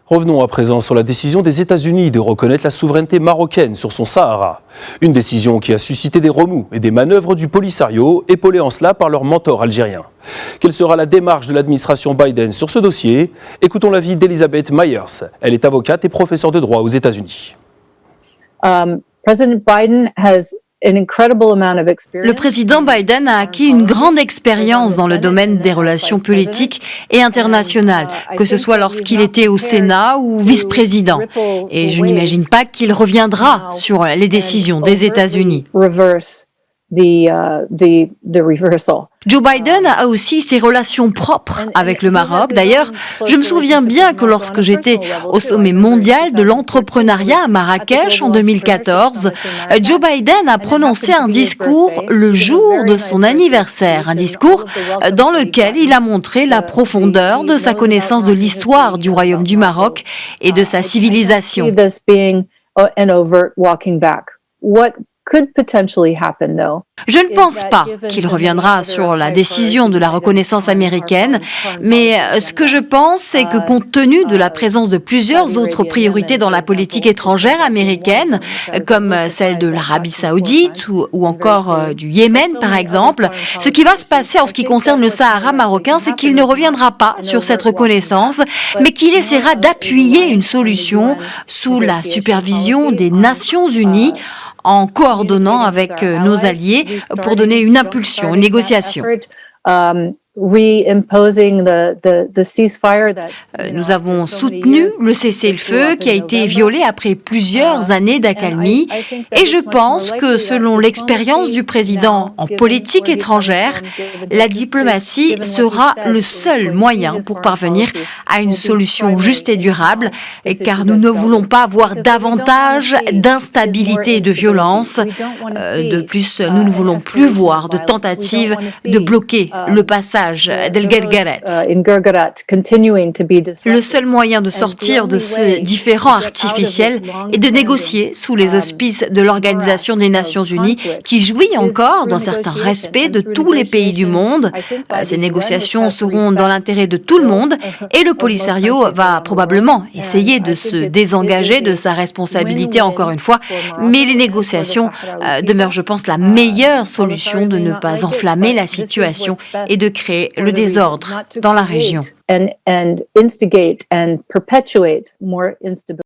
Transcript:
Revenons à présent sur la décision des États-Unis de reconnaître la souveraineté marocaine sur son Sahara. Une décision qui a suscité des remous et des manœuvres du Polisario, épaulés en cela par leur mentor algérien. Quelle sera la démarche de l'administration Biden sur ce dossier? Écoutons l'avis d'Elizabeth Myers. Elle est avocate et professeure de droit aux États-Unis. President Biden has Le président Biden a acquis une grande expérience dans le domaine des relations politiques et internationales, que ce soit lorsqu'il était au Sénat ou vice-président. Et je n'imagine pas qu'il reviendra sur les décisions des États-Unis. Joe Biden a aussi ses relations propres avec le Maroc. D'ailleurs, je me souviens bien que lorsque j'étais au sommet mondial de l'entrepreneuriat à Marrakech en 2014, Joe Biden a prononcé un discours le jour de son anniversaire, un discours dans lequel il a montré la profondeur de sa connaissance de l'histoire du Royaume du Maroc et de sa civilisation. Je ne pense pas qu'il reviendra sur la décision de la reconnaissance américaine, mais ce que je pense, c'est que compte tenu de la présence de plusieurs autres priorités dans la politique étrangère américaine, comme celle de l'Arabie Saoudite ou encore du Yémen par exemple, ce qui va se passer en ce qui concerne le Sahara marocain, c'est qu'il ne reviendra pas sur cette reconnaissance, mais qu'il essaiera d'appuyer une solution sous la supervision des Nations Unies, en coordonnant avec nos alliés pour donner une impulsion aux négociations. Nous avons soutenu le cessez-le-feu qui a été violé après plusieurs années d'accalmie et je pense que selon l'expérience du président en politique étrangère, la diplomatie sera le seul moyen pour parvenir à une solution juste et durable car nous ne voulons pas voir davantage d'instabilité et de violence. De plus, nous ne voulons plus voir de tentatives de bloquer le passage d'El Guerguerat. Le seul moyen de sortir de ce différend artificiel est de négocier sous les auspices de l'Organisation des Nations Unies qui jouit encore d'un certain respect de tous les pays du monde. Ces négociations seront dans l'intérêt de tout le monde et le Polisario va probablement essayer de se désengager de sa responsabilité encore une fois, mais les négociations demeurent, je pense, la meilleure solution de ne pas enflammer la situation et de créer le désordre dans la région.